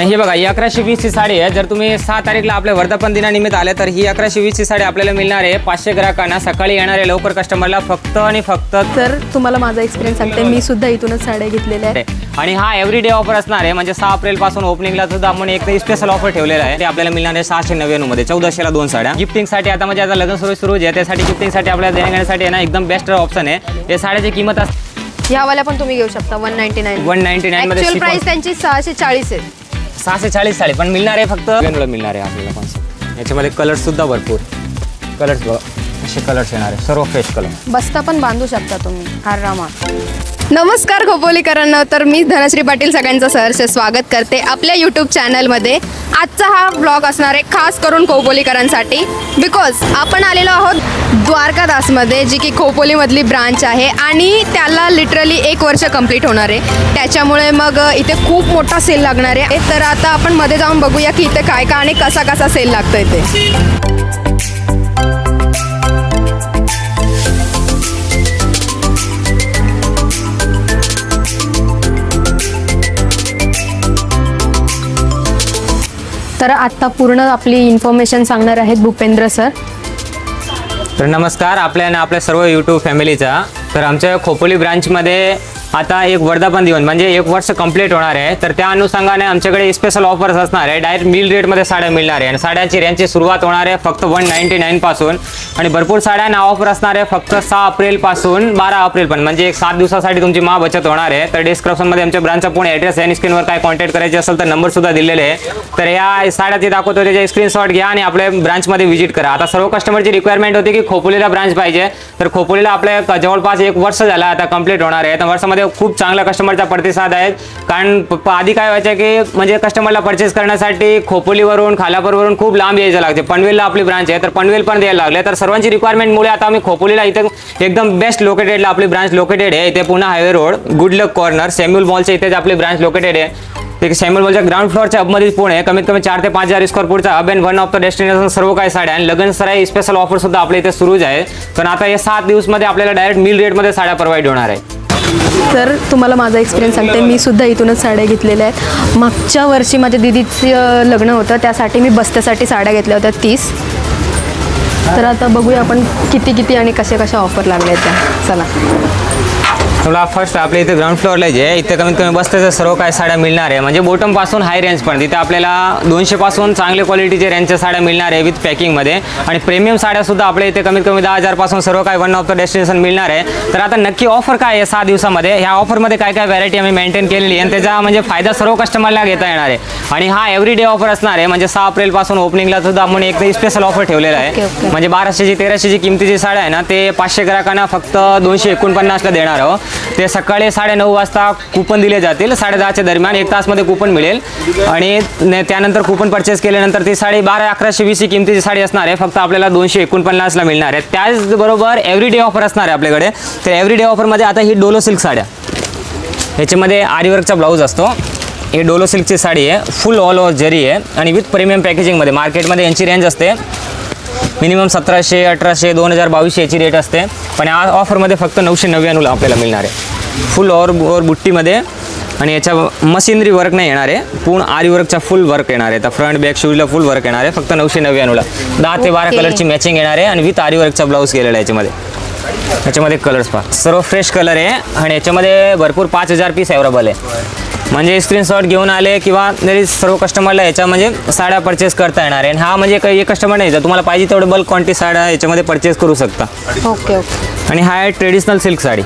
हे बघा ही 1120 ची साडी आहे। जर तुम्ही 6 तारीखला आपल्या वर्धापन दिनानिमित्त आले तर ही 1120 ची साडी आपल्याला मिळणार आहे 500 ग्राहकांना सकाळी येणारे लवकर कस्टमरला फक्त आणि फक्त। तर तुम्हाला माझा एक्सपिरियन्स सांगते, मी सुद्धा इथूनच साड्या घेतलेल्या आहेत आणि हा एव्हरीडे ऑफर असणार आहे। म्हणजे 6 एप्रिल पासून ओपनिंगला सुद्धा आपण एक स्पेशल ऑफर ठेवलेला आहे। ते आपल्याला मिळणार आहे 699 मध्ये 1400 ला 2 साड्या। गिफ्टिंगसाठी आता म्हणजे आता लग्न सुरू आहे त्यासाठी गिफ्टिंगसाठी आपल्याला देण्यासाठी आहे ना एकदम बेस्ट ऑप्शन आहे। या साड्याची किंमत ह्या वाल्या पण तुम्ही घेऊ शकता 199 मध्ये। ऍक्च्युअल प्राइस त्यांची 640 आहे। 640 साडी पण मिळणार आहे फक्त मिळणार आहे आपल्याला कॉन्सेप्ट। याच्यामध्ये कलर्स सुद्धा भरपूर कलर्स बघा असे कलर्स येणार आहे सर्व फ्रेश कलर। बस्ता पण बांधू शकता तुम्ही आरामात। नमस्कार खोपोलीकरांनो, तर मी धनश्री पाटील सगळ्यांचं सहर्ष स्वागत करते आपल्या यूट्यूब चॅनलमध्ये। आजचा हा ब्लॉग असणार आहे खास करून खोपोलीकरांसाठी, बिकॉज आपण आलेलो आहोत द्वारकादासमध्ये, जी की खोपोलीमधली ब्रांच आहे आणि त्याला लिटरली 1 वर्ष कंप्लीट होणार आहे। त्याच्यामुळे मग इथे खूप मोठा सेल लागणार आहे। तर आता आपण मध्ये जाऊन बघूया की इथे काय काय आणि कसा कसा सेल लागतो इथे। तर आता पूर्ण आपली इन्फॉर्मेशन सांगणार आहेत भूपेंद्र सर। तर नमस्कार आपल्या सर्व यूट्यूब फॅमिलीचा। तर आमच्या खोपोली ब्रांचमध्ये आता एक वर्धापन दिवस म्हणजे 1 वर्ष कंप्लीट होणार आहे। तर त्या अनुषंगाने आमच्याकडे स्पेशल ऑफर्स असणार आहे। डायरेक्ट मिल रेटमध्ये साड्या मिळणार आहे आणि साड्यांची रेंजची सुरुवात होणार आहे फक्त 199 पासून आणि भरपूर साड्यांना ऑफर असणार आहे फक्त 6 एप्रिल पासून 12 एप्रिल पण, म्हणजे एक 7 दिवसासाठी तुमची बचत होणार आहे। तर डिस्क्रिप्शनमध्ये आमच्या ब्रांचचा पूर्ण ॲड्रेस आहे आणि स्क्रीनवर काय कॉन्टॅक्ट करायचे असेल तर नंबर सुद्धा दिलेले आहे। तर या साड्या जे दाखवतो त्याचे स्क्रीनशॉट घ्या आणि आपल्या ब्रांचमध्ये व्हिजिट करा। आता सर्व कस्टमरची रिक्वायरमेंट होती की खोपोलीला ब्रांच पाहिजे, तर खोपोलीला आपल्या जवळपास 1 वर्ष झाला आता कंप्लीट होणार आहे। तर वर्षामध्ये खूप चांगला कस्टमरचा प्रतिसाद आहे। कारण आधी काय व्हायचं की म्हणजे कस्टमरला परचेस करण्यासाठी खोपोलीवरून खालापूरवरून खूप लांब यायचं लागते। पनवेलला आपली ब्रांच आहे तर पनवेल पण द्यायला लागले। तर सर्वांची रिक्वायरमेंटमुळे आता आम्ही खोपोलीला इथे एकदम बेस्ट लोकेटेडला आपली ब्रांच लोकेटेड आहे। इथे पुन्हा हायवे रोड गुड लक कॉर्नर सॅम्युअल मॉलच्या इथेच आपली ब्रांच लोकेटेड आहे। ते सॅम्युअल मॉलच्या ग्राउंड फ्लोअरच्या हबमध्ये पुणे आहे। कमीत कमी 4 ते 5,000 स्क्वेअर फूटचा hub and one of the destination सर्व काही साड्या आणि लग्न सराई स्पेशल ऑफर सुद्धा आपल्या इथे सुरूच आहे। पण आता या 7 दिवसमध्ये आपल्याला डायरेक्ट मिल रेटमध्ये साड्या प्रोव्हाइड होणार आहे। तर तुम्हाला माझा एक्सपिरियन्स सांगते, मी सुद्धा इथूनच साड्या घेतलेल्या आहेत। मागच्या वर्षी माझ्या दीदीचं लग्न होतं त्यासाठी मी बस्त्यासाठी साड्या घेतल्या होत्या 30। तर आता बघूया आपण किती आणि कशा ऑफर लागल्या आहेत त्या। चला तुला फर्स्ट आपल्या इथे ग्राउंड फ्लोअरला जे इथे कमीत कमी बस्त्याचं सर्व काय साड्या मिळणार आहे, म्हणजे बॉटम पासून हाय रेंज पण तिथे आपल्याला 200 पासून चांगले क्वालिटीचे रेंजच्या साड्या मिळणार आहे विथ पॅकिंगमध्ये आणि प्रीमियम साड्या सुद्धा आपल्या इथे कमीत कमी 10,000 पासून सर्व काय वन ऑफ द डेस्टिनेशन मिळणार आहे। तर आता नक्की ऑफर काय आहे 6 दिवसामध्ये, ह्या ऑफरमध्ये काय काय व्हरायटी आम्ही मेंटेन केलेली आहे आणि त्याचा म्हणजे फायदा सर्व कस्टमरला घेता येणार आहे आणि हा एव्हरीडे ऑफर असणार आहे। म्हणजे 6 एप्रिल पासून ओपनिंगला सुद्धा आपण एक स्पेशल ऑफर ठेवलेला आहे। म्हणजे 1200ची 1300ची किमतीची साड्या आहे ना ते 500 ग्राहकांना फक्त 249ला देणार आहोत। ते सकाळी 9:30 वाजता कुपन दिले जातील 10:30च्या दरम्यान 1 तासमध्ये कुपन मिळेल आणि त्यानंतर कुपन परचेस केल्यानंतर ती साडी 1120 किमतीची साडी असणार आहे फक्त आपल्याला 249ला मिळणार आहे। त्याचबरोबर एव्हरीडे ऑफर असणार आहे आपल्याकडे। तर एव्हरीडे ऑफरमध्ये आता ही डोलो सिल्क साड्या, ह्याच्यामध्ये आरीवर्कचा ब्लाऊज असतो। ही डोलो सिल्कची साडी आहे, फुल ऑल ओव्हर जरी आहे आणि विथ प्रीमियम पॅकेजिंगमध्ये। मार्केटमध्ये यांची रेंज असते मिनिमम 1700, 1800, 2022 याची रेट असते, पण या ऑफरमध्ये फक्त 999ला आपल्याला मिळणार आहे। फुल ओव्हर बुट्टीमध्ये आणि याच्या मशिनरी वर्क नाही येणार आहे, पूर्ण आरी वर्कचा फुल वर्क येणार आहे। तर फ्रंट बॅक शूजला फुल वर्क येणार आहे फक्त 999ला। 10 ते 12 कलरची मॅचिंग येणार आहे आणि विथ आरी वर्कचा ब्लाऊज केलेला आहे याच्यामध्ये कलर्स पहा सर्व फ्रेश कलर आहे आणि याच्यामध्ये भरपूर 5000 पीस अवेलेबल आहे। म्हणजे स्क्रीनशॉट घेऊन आले किंवा तरी सर्व कस्टमरला याच्या म्हणजे साड्या परचेस करता येणार आहे। हा म्हणजे काही एक कस्टमर नाही, जर तुम्हाला पाहिजे तेवढे बल्क क्वांटिटी साड्या याच्यामध्ये परचेस करू शकता। ओके आणि हा आहे ट्रेडिशनल सिल्क साडी,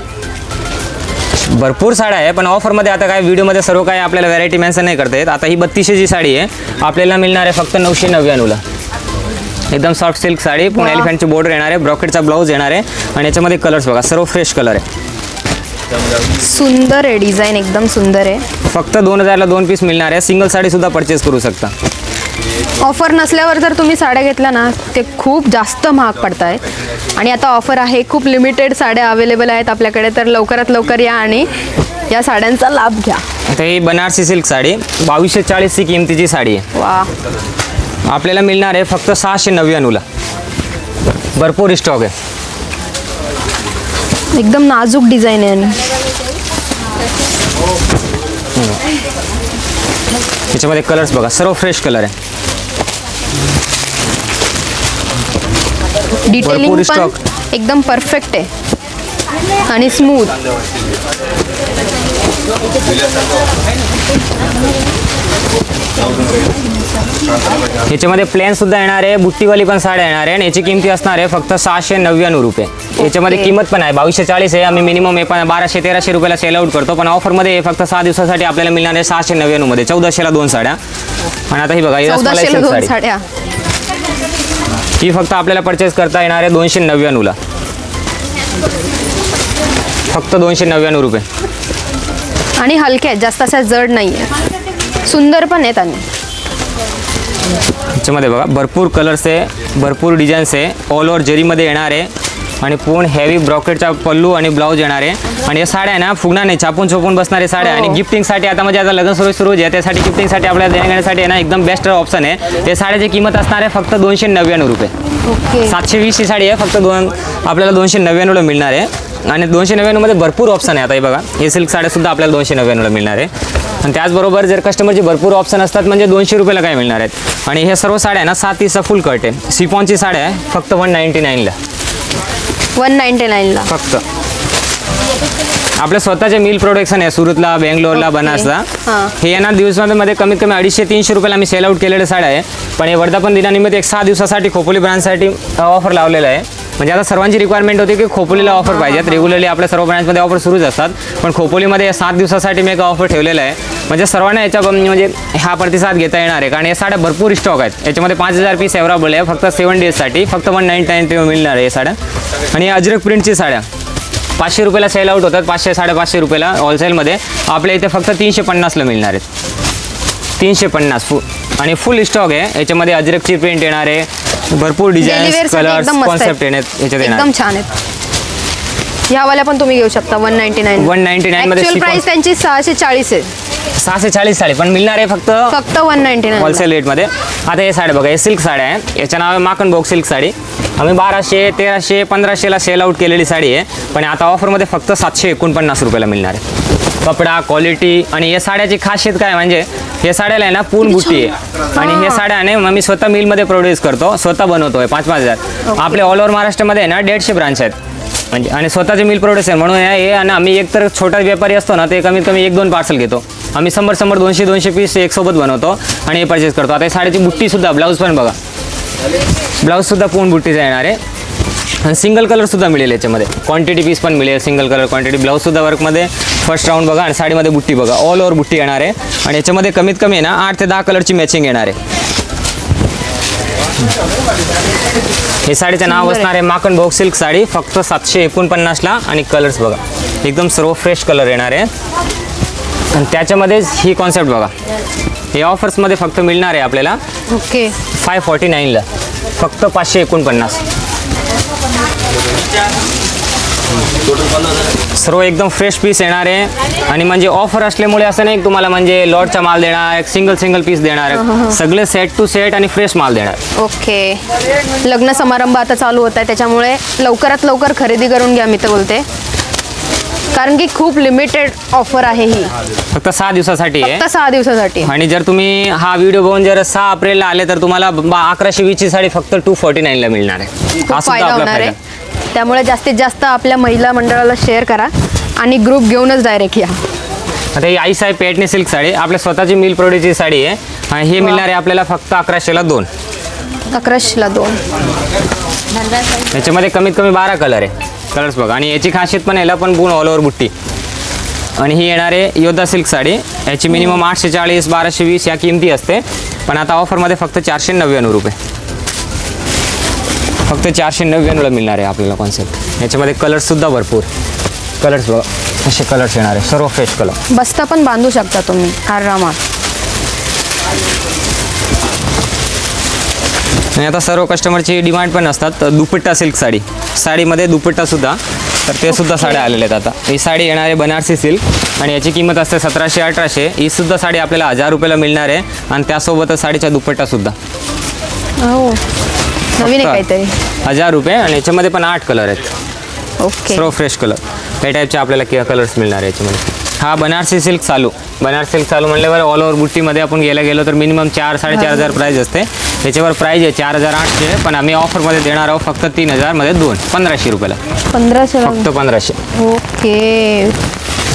भरपूर साड्या आहे पण ऑफरमध्ये आता काय व्हिडिओमध्ये सर्व काय आपल्याला व्हरायटी मेन्शन नाही करता येत। आता ही 3200ची साडी आहे आपल्याला मिळणार आहे फक्त 999ला। एकदम सॉफ्ट सिल्क साडी, पूर्ण एलिफंटची बॉर्डर येणार आहे, ब्रॉकेटचा ब्लाऊज येणार आहे आणि याच्यामध्ये कलर्स बघा सर्व फ्रेश कलर आहे। सुंदर आहे डिझाईन, एकदम सुंदर आहे। फक्त 2000ला 2 पीस मिळणार आहे, सिंगल साडी सुद्धा परचेस करू शकता। ऑफर नसल्यावर जर तुम्ही साड्या घेतल्या ना ते खूप जास्त महाग पडत आहेत आणि आता ऑफर आहे, खूप लिमिटेड साड्या अवेलेबल आहेत आपल्याकडे। तर लवकरात लवकर या आणि या साड्यांचा लाभ घ्या। आता ही बनारसी सिल्क साडी 2240ची किमतीची साडी आहे। वा, आपल्याला मिळणार आहे फक्त 699ला। भरपूर स्टॉक आहे, एकदम नाजूक डिझाईन आहे आणि याच्यामध्ये कलर्स बघा, सर्व फ्रेश कलर आहे. डिटेलिंग भरपूर पण stock. एकदम परफेक्ट आहे आणि स्मूथ. याच्यामध्ये प्लेन सुद्धा येणार आहे, बुट्टीवाली पण साड्या येणार आहे आणि याची किंमती असणार आहे फक्त 699 रुपये. याच्यामध्ये Okay. किंमत पण आहे 2240 आहे. आम्ही मिनिमम 1200-1300 रुपयाला सेल आउट करतो, पण ऑफरमध्ये फक्त 6 दिवसासाठी आपल्याला मिळणार आहे 699 मध्ये. 1400ला 2 साड्या. आणि आता ही बघा, ही रसमलाई 1400 सिल्क 2 साडी, साड्या. ही फक्त आपल्याला परचेस करता येणार आहे 299ला. फक्त 299 रुपये. आणि हलक्या आहेत, जास्त अशा जड नाही आहे, सुंदर पण आहेत. आणि याच्यामध्ये बघा भरपूर कलर्स आहे, भरपूर डिझाईन्स आहे. ऑल ओव्हर जरीमध्ये येणार आहे आणि पूर्ण हेवी ब्रॉकेटचा पल्लू आणि ब्लाऊज येणार आहे. आणि या साड्या ना फुगणार नाही, छापून छापून बसणारे साड्या. आणि गिफ्टिंगसाठी आता म्हणजे आता लग्न सुरू आहे, त्यासाठी गिफ्टिंगसाठी आपल्याला देण्यासाठी आहे ना एकदम बेस्ट ऑप्शन आहे. या साड्याची किंमत असणार आहे फक्त 299 रुपये. ओके. 720 ची साडी आहे, फक्त आपल्याला 299ला मिळणार आहे. आणि 299 मध्ये भरपूर ऑप्शन आहे. आता हे बघा, हे सिल्क साड्यासुद्धा आपल्याला 299ला मिळणार आहे. आणि त्याचबरोबर जर कस्टमरचे भरपूर ऑप्शन असतात म्हणजे 200 रुपयाला काय मिळणार आहेत. आणि हे सर्व साड्या आहे ना 7 इंच फुल कट आहे. सिफॉनची साड्या आहे फक्त 199ला. 199ला फक्त आपल्या स्वतःचे मिल प्रोडक्शन आहे सुरतला, बेंगलोरला, बनासला. हां. हे येणार दिवसामध्ये कमीत कमी 250-300 रुपयाला आम्ही सेल आउट केलेले साड्या आहे. पण हे वर्धापन दिनानिमित्त एक 6 दिवसासाठी खोपोली ब्रँडसाठी ऑफर लावलेला आहे. म्हणजे आता सर्वांची रिक्वायरमेंट होती की खोपोलीला ऑफर पाहिजेत. रेग्युलरली आपल्या सर्व ब्रँचमध्ये ऑफर सुरूच असतात, पण खोपोलीमध्ये 7 दिवसासाठी मी एक ऑफर ठेवलेला आहे. म्हणजे सर्वांना याच्या म्हणजे हा प्रतिसाद घेता येणार आहे, कारण या साड्या भरपूर स्टॉक आहेत. याच्यामध्ये 5000 पीस अवेलेबल आहे फक्त 7 डेजसाठी. फक्त 199 मिळणार आहे या साड्या. आणि अजरक प्रिंटची साड्या 500 रुपयाला सेल आउट होतात, 500-550 रुपयाला होलसेलमध्ये. आपल्या इथे फक्त 350ला मिळणार आहेत. 350 आणि फुल स्टॉक आहे. याच्यामध्ये अजरकची प्रिंट येणार आहे, भरपूर डिझाईन्स, कलर्स, कॉन्सेप्ट याच्यात येणार. एकदम छान आहेत. ह्यावाल्या पण तुम्ही घेऊ शकता 199. 199 मध्ये ॲक्च्युअल प्राइस त्यांची 640 आहे. 640 साडी पण मिळणार आहे फक्त 199 होलसेल रेटमध्ये. आता हे साड्या बघा, हे सिल्क साड्या आहे. याचं नाव आहे माखन बॉक्स सिल्क साडी. आम्ही 1200, 1300, 1500ला सेल आउट केलेली साडी आहे, पण आता ऑफरमध्ये फक्त 749 रुपयाला मिळणार आहे. कपडा, क्वालिटी आणि या साड्याची खासियत काय म्हणजे हे साड्याला आहे ना पूर्ण बुट्टी आहे. आणि हे साड्या आहे ना मी स्वतः मिलमध्ये प्रोड्यूस करतो, स्वतः बनवतोय 5,000. आपले ऑल ओव्हर महाराष्ट्रामध्ये ना 150 ब्रांच आहेत म्हणजे, आणि स्वतःचे मिल प्रोड्यूस आहे म्हणून हे. आणि आम्ही एक तर छोटा व्यापारी असतो ना, ते कमीत कमी 1-2 पार्सल घेतो आम्ही. 100 200 पीस एक सोबत बनवतो आणि हे परचेस करतो. आता साडीची बुट्टीसुद्धा, ब्लाऊज पण बघा, ब्लाऊजसुद्धा पूर्ण बुट्टीचा येणार आहे. आणि सिंगल कलरसुद्धा मिळेल याच्यामध्ये, क्वांटिटी पीस पण मिळेल सिंगल कलर क्वांटिटी. ब्लाऊजसुद्धा वर्कमध्ये फर्स्ट राऊंड बघा. आणि साडीमध्ये बुट्टी बघा, ऑल ओव्हर बुट्टी येणार आहे. आणि याच्यामध्ये कमीत कमी आहे ना 8 ते 10 कलरची मॅचिंग येणार आहे. हे साडीचं नाव असणार आहे माखन बॉक्स सिल्क साडी, फक्त 749ला. आणि कलर्स बघा, एकदम सर्व फ्रेश कलर येणार आहे. आणि त्याच्यामध्येच ही कॉन्सेप्ट बघा, हे ऑफर्समध्ये फक्त मिळणार आहे आपल्याला. ओके. 549ला, फक्त 549. सर्व एकदम फ्रेश पीस येणार आहे. आणि म्हणजे ऑफर असल्यामुळे असं नाही की तुम्हाला म्हणजे लॉटचा माल देणार, सिंगल पीस देणार, सगळे सेट टू सेट आणि फ्रेश माल देणार. ओके. लग्न समारंभ आता चालू होत आहे, त्याच्यामुळे लवकरात लवकर खरेदी करून घ्या मी तर बोलते, कारण की खूप लिमिटेड ऑफर आहे ही. फक्त 6 दिवसासाठी आहे. फक्त 6 दिवसासाठी. आणि जर तुम्ही हा व्हिडिओ बघून जर 6 एप्रिलला आले तर तुम्हाला 1120ची साडी फक्त 249ला मिळणार आहे. खूप हा सुद्धा फायदा आपला होणार फायदा. आहे. त्यामुळे जास्तीत जास्त आपल्या महिला मंडळाला शेअर करा आणि ग्रुप घेऊनच डायरेक्ट या. आता ही आईसाहेब पेटणी सिल्क साडी आपल्या स्वतःची मिल प्रोडक्टची साडी आहे. आणि हे मिळणार आहे आपल्याला फक्त 1100ला 2. 1100ला 2. याच्यामध्ये कमीत कमी 12 कलर आहे. कलर्स बघा. आणि याची खासियत पण याला पण पूर्ण ऑल ओव्हर बुट्टी. आणि ही येणार आहे योद्धा सिल्क साडी. याची मिनिमम 840, 1220 या किमती असते, पण आता ऑफरमध्ये फक्त 499 रुपये. फक्त 499ला मिळणार आहे आपल्याला कॉन्सेप्ट. याच्यामध्ये कलर्ससुद्धा भरपूर कलर्स बघा, असे कलर्स येणार आहे, सर्व फ्रेश कलर. बस्ता पण बांधू शकता तुम्ही आरामात. आणि आता सर्व कस्टमरची डिमांड पण असतात दुपट्टा सिल्क साडी. साडीमध्ये दुपट्टासुद्धा, तर ते सुद्धा साड्या आलेल्या आहेत. आता ही साडी येणार आहे बनारसी सिल्क आणि याची किंमत असते 1700-1800. ही सुद्धा साडी आपल्याला 1000 रुपयाला मिळणार आहे. आणि त्यासोबतच साडीचा दुपट्टासुद्धा हो, नवीन आहे काहीतरी. 1000 रुपये. आणि याच्यामध्ये पण 8 कलर आहेत. ओके. सर्व फ्रेश कलर. या टाईपचे आपल्याला कलर्स मिळणार आहे याच्यामध्ये. हा बनारसी सिल्क चालू म्हणल्यावर ऑल ओव्हर बुट्टीमध्ये आपण गेलो तर मिनिमम 4-4.5 प्राईज असते. त्याच्यावर प्राईज आहे 4,800, पण आम्ही ऑफरमध्ये देणार आहोत फक्त 3,000 मध्ये 1500 रुपयाला. 1500 फक्त 1500. ओके.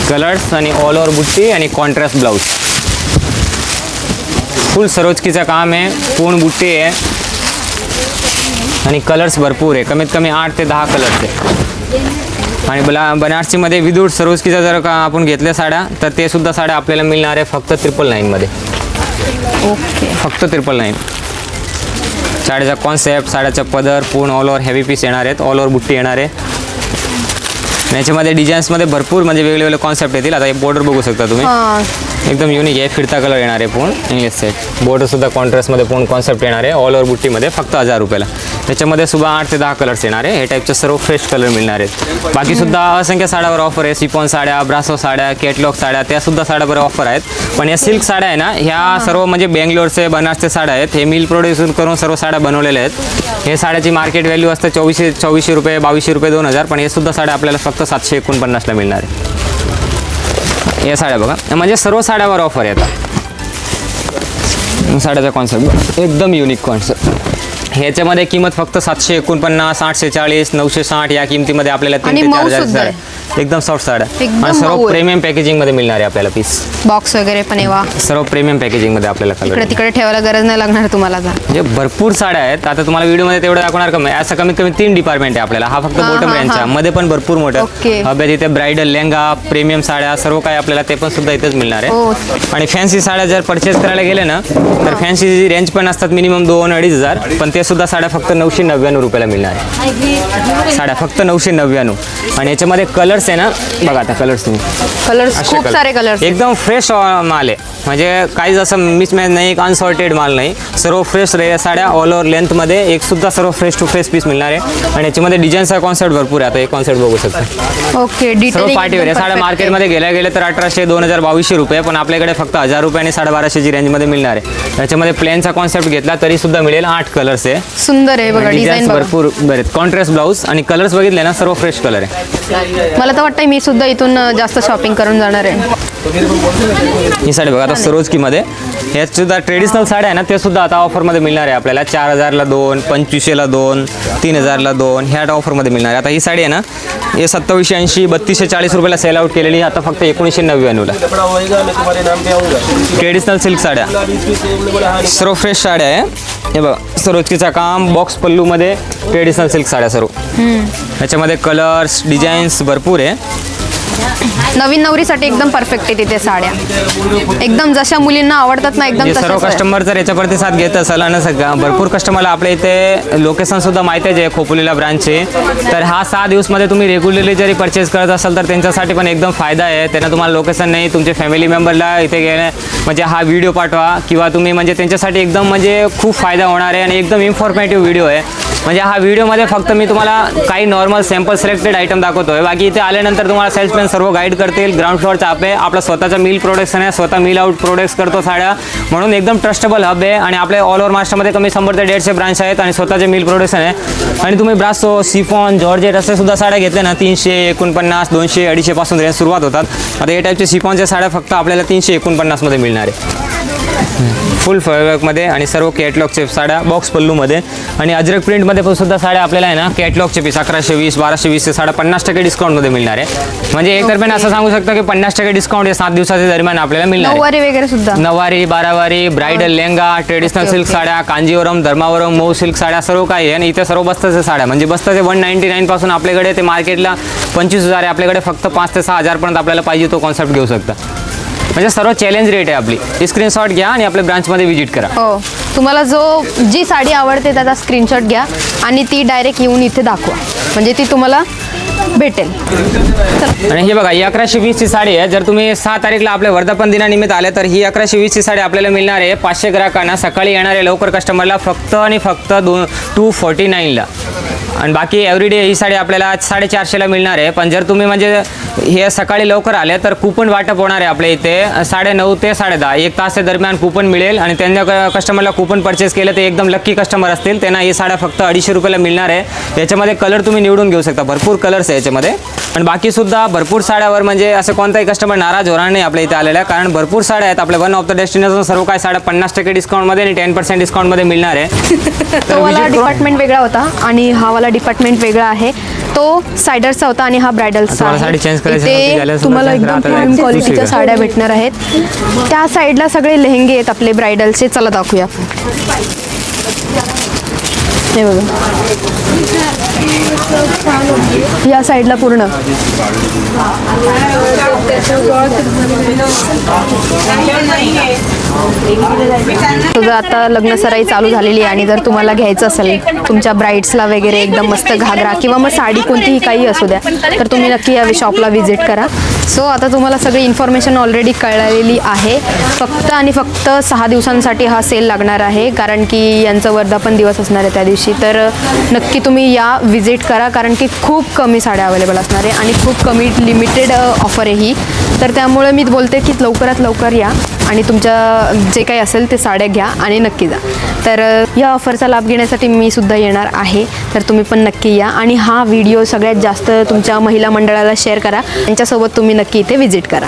कलर्स आणि ऑल ओव्हर बुट्टी आणि कॉन्ट्रास्ट ब्लाऊज. फुल सरोजकीचं काम आहे, पूर्ण बुट्टी आहे आणि कलर्स भरपूर आहे. कमीत कमी 8 ते 10 कलर्स आहे. आणि बनारसीमध्ये विदाऊट सरोजकीचा जर का आपण घेतल्या साड्या तर ते सुद्धा साड्या आपल्याला मिळणार आहे फक्त 999 मध्ये. ओके. फक्त 999. साड्याचा कॉन्सेप्ट, साड्याचा पदर पूर्ण ऑल ओव्हर हेवी पीस येणार आहेत, ऑल ओव्हर बुट्टी येणार आहे. याच्यामध्ये डिझाईन्समध्ये भरपूर म्हणजे वेगवेगळे कॉन्सेप्ट येतील. आता हे बॉर्डर बघू शकता तुम्ही, एकदम युनिक आहे. फिरता कलर येणार आहे पूर्ण इंग्लिश सेट. बॉर्डरसुद्धा कॉन्ट्रास्टमध्ये पूर्ण कॉन्सेप्ट येणार आहे ऑल ओव्हर बुट्टीमध्ये फक्त 1000 रुपयाला. त्याच्यामध्ये सुद्धा 8 ते 10 कलर्स येणार आहे. हे टाईपचे सर्व फ्रेश कलर मिळणार आहेत. बाकीसुद्धा असंख्य साड्यावर ऑफर आहे. सिफॉन साड्या, ब्रासो साड्या, कॅटलॉग साड्या, त्यासुद्धा साड्यावर ऑफर आहेत. पण या सिल्क साड्या आहे ना, ह्या सर्व म्हणजे बेंगलोरचे, बनारसचे साड्या आहेत. हे मिल प्रोड्यूस करून सर्व साड्या बनवलेल्या आहेत. हे साड्याची मार्केट व्हॅल्यू असते 2400 रुपये, 2200 रुपये, 2000. पण हे सुद्धा साड्या आपल्याला फक्त 749ला मिळणार आहे. या साड्या बघा, म्हणजे सर्व साड्यावर ऑफर आहे. आता साड्याचा कॉन्सेप्ट एकदम युनिक कॉन्सेप्ट. ह्याच्यामध्ये किंमत फक्त 749, 840, 960 या किमतीमध्ये आपल्याला 3 ते 4 साड्या एकदम सॉफ्ट साड्या आणि सर्व प्रीमियम पॅकेजिंगमध्ये मिळणार आहे आपल्याला पीस. बॉक्स वगैरे पण येवा सर्व प्रीमियम पॅकेजिंगमध्ये आपल्याला कलर तिकडे ठेवायला गरज नाही लागणार तुम्हाला. म्हणजे भरपूर साड्या आहेत. आता तुम्हाला व्हिडिओमध्ये तेवढं दाखवणार कमी. असं कमीत कमी 3 डिपार्टमेंट आहे आपल्याला. हा फक्त बॉटम रेंजच्या मध्ये पण भरपूर मोठं. हव्या तिथे ब्रायडल लेहंगा, प्रीमियम साड्या सर्व काही आपल्याला ते पण सुद्धा इथेच मिळणार आहे. आणि फॅन्सी साड्या जर परचेस करायला गेले ना तर फॅन्सी रेंज पण असतात मिनिमम 2-2,500, पण ते सुद्धा साड्या फक्त 999 रुपयाला मिळणार आहे. साड्या फक्त 999. आणि याच्यामध्ये कलर्स आहे ना, बघा आता कलर्स तुम्ही, कलर्स खूप सारे कलर्स एकदम फ्रेश माल आहे. म्हणजे काहीच असं मिसमॅच नाही, एक अनसॉर्टेड माल नाही. सर्व फ्रेश साड्या ऑल ओव्हर लेंथमध्ये एक सुद्धा सर्व फ्रेश टू फ्रेश पीस मिळणार आहे. आणि याच्यामध्ये डिझाईनचा कॉन्सेप्ट भरपूर आहे. आता एक कॉन्सेप्ट बघू शकता. ओके. सर्व पार्टीवेअर साड्या मार्केटमध्ये गेले तर 1800, 2000, 2200 रुपये, पण आपल्याकडे फक्त 1000 रुपये आणि 1250ची रेंजमध्ये मिळणार आहे. त्याच्यामध्ये प्लेनचा कॉन्सेप्ट घेतला तरी सुद्धा मिळेल. 8 कलर्स आहे. सुंदर आहे बघा, डिझाईन भरपूर बरेच. कॉन्ट्रास्ट ब्लाऊज आणि कलर्स बघितले ना, सर्व फ्रेश कलर आहे. मला तर वाटतं मी सुद्धा इथून जास्त शॉपिंग करून जाणार आहे. ही साडी बघा आता सरोजकीमध्ये. ह्यात सुद्धा ट्रेडिशनल साड्या आहे ना, ते सुद्धा आता ऑफरमध्ये मिळणार आहे आपल्याला. 4000ला 2, 2500ला 2, 3000ला 2 ह्या ऑफरमध्ये मिळणार आहे. आता ही साडी आहे ना, हे 2780, 3240 रुपयाला सेल आउट केलेली, आता फक्त 1999ला. ट्रेडिशनल सिल्क साड्या, सर्व फ्रेश साड्या आहे. हे बघा सरोजकीचा काम, बॉक्स पल्लूमध्ये ट्रेडिशनल सिल्क साड्या सर्व. ह्याच्यामध्ये कलर्स, डिझाईन्स भरपूर आहे. नवीन नवरीसाठी एकदम परफेक्ट आहे तिथे साड्या. एकदम जशा मुलींना आवडतात ना, एकदम सर्व कस्टमर जर याच्या प्रतिसाद घेत असेल आणि भरपूर कस्टमरला आपल्या इथे लोकेशन सुद्धा माहिती आहे खोपोलीला ब्रांचचे, तर हा 6 दिवसमध्ये तुम्ही रेग्युलरली जरी परचेस करत असाल तर त्यांच्यासाठी पण एकदम फायदा आहे. त्यांना तुम्हाला लोकेशन नाही, तुमच्या फॅमिली मेंबरला इथे गेले म्हणजे हा व्हिडिओ पाठवा किंवा तुम्ही म्हणजे त्यांच्यासाठी एकदम म्हणजे खूप फायदा होणार आहे. आणि एकदम इन्फॉर्मेटिव्ह व्हिडिओ आहे. म्हणजे हा व्हिडिओमध्ये फक्त मी तुम्हाला काही नॉर्मल सॅम्पल सिलेक्टेड आयटम दाखवतोय. बाकी इथे आल्यानंतर तुम्हाला सेल्समॅन सर्व गाईड करतील. ग्राउंड फ्लोअरचा आपला स्वतःचा मिल प्रोडक्शन आहे, स्वतः मिल आउट प्रोडक्ट्स करतो साड्या, म्हणून एकदम ट्रस्टेबल हब आहे. आणि आपले ऑल ओव्हर महाराष्ट्रामध्ये कमी 100 ते 150 ब्रांच आहेत आणि स्वतःचे मिल प्रोडक्शन आहे. आणि तुम्ही ब्रासो, सिफॉन, जॉर्जेट असे सुद्धा साड्या घेतल्या ना, 349, 200, 250 पासून रेंज सुरुवात होतात. आता हे टाईपचे सिफॉनच्या साड्या फक्त आपल्याला 349 मध्ये मिळणार आहे. फुल फॉलवर्कमध्ये आणि सर्व कॅटलॉगचे साड्या बॉक्स पल्लूमध्ये. आणि अजरक प्रिंटमध्ये पण सुद्धा साड्या आपल्याला आहे ना, कॅटलॉगचे पीस 1120, 1220 साड्या 50% डिस्काउंटमध्ये मिळणार आहे. म्हणजे एक दरम्यान असं सांगू शकतो की 50% डिस्काउंट या 7 दिवसाच्या दरम्यान आपल्याला मिळणार आहे. नऊवारी वगैरे सुद्धा, नऊवारी, बारावारी, ब्रायडल लेहंगा, ट्रेडिशनल सिल्क साड्या, कांजीवरम, धर्मावरम, मऊ सिल्क साड्या सर्व काही आहे. आणि इथे सर्व बस्ताच्या साड्या म्हणजे बस्ताचे 199 पासून आपल्याकडे ते मार्केटला 25,000 आहे. आपल्याकडे फक्त 5 ते 6,000 पर्यंत आपल्याला पाहिजे तो कॉन्सेप्ट घेऊ शकता. म्हणजे सर्व चॅलेंज रेट आहे आपली. स्क्रीनशॉट घ्या आणि आपल्या ब्रांचमध्ये व्हिजिट करा. हो, तुम्हाला जी साडी आवडते त्याचा स्क्रीनशॉट घ्या आणि ती डायरेक्ट येऊन इथे दाखवा, म्हणजे ती तुम्हाला भेटेल. आणि हे बघा ही 1120 ची साडी आहे. जर तुम्ही 6 तारीखला आपल्या वर्धापन दिनानिमित्त आले तर ही 1120 ची साडी आपल्याला मिळणार आहे 500 ग्राहकांना. सकाळी येणारे लवकर कस्टमरला फक्त आणि फक्त 249ला. आणि बाकी एव्हरीडे ही साडी आपल्याला 450ला मिळणार आहे. पण जर तुम्ही म्हणजे हे सकाळी लवकर आले तर कुपन वाटप होणार आहे आपल्या इथे 9:30 ते 10:30 1 तास दरम्यान कुपन मिळेल. आणि त्यांच्या कस्टमरला कुपन परचेस केलं ते एकदम लक्की कस्टमर असतील, त्यांना ही साड्या फक्त 250 रुपयाला मिळणार आहे. याच्यामध्ये कलर तुम्ही निवडून घेऊ शकता, भरपूर कलर्स आहे याच्यामध्ये. आणि बाकीसुद्धा भरपूर साड्यावर म्हणजे असं कोणताही कस्टमर नाराज होणार नाही आपल्या इथे आलेल्या, कारण भरपूर साड्या आहेत आपल्या वन ऑफ द डेस्टिनेशन. सर्व काय साड्या 50% डिस्काउंटमध्ये आणि 10% डिस्काउंटमध्ये मिळणार आहे. तो वाला डिपार्टमेंट वेगळा होता आणि हा वाला डिपार्टमेंट वेगळा आहे. तो सायडरचा होता आणि हा ब्रायडलचा तुम्हाला साडी change करायची नव्हती, इथे घालायला तुम्हाला सुद्धा एकदम change प्रीमियम करा. क्वालिटीच्या साड्या भेटणार आहेत. त्या साईडला सगळे लेहंगे आहेत आपले ब्रायडलचे. चला दाखवूया. हे बघा, या साईडला पूर्ण तुझं आता लग्न सराई चालू झालेली आहे आणि जर तुम्हाला घ्यायचं असेल तुमच्या ब्राईड्सला वगैरे एकदम मस्त घागरा किंवा मग साडी कोणतीही काही असू द्या तर तुम्ही नक्की या शॉपला व्हिजिट करा. सो आता तुम्हाला सगळी इन्फॉर्मेशन ऑलरेडी कळलेली आहे. फक्त आणि फक्त 6 दिवसांसाठी हा सेल लागणार आहे, कारण की यांचं वर्धापन दिवस असणार आहे त्या दिवशी. तर नक्की तुम्ही या व्हिजिट करा, कारण की खूप कमी साड्या अवेलेबल असणार आहे आणि खूप कमी लिमिटेड ऑफर आहे ही. तर त्यामुळे मी बोलते की लवकरात लवकर या आणि तुमच्या जे काही असेल ते साड्या घ्या आणि नक्की जा. तर या ऑफरचा लाभ घेण्यासाठी मी सुद्धा येणार आहे, तर तुम्ही पण नक्की या आणि हा व्हिडिओ सगळ्यात जास्त तुमच्या महिला मंडळाला शेअर करा. त्यांच्यासोबत तुम्ही नक्की इथे व्हिजिट करा.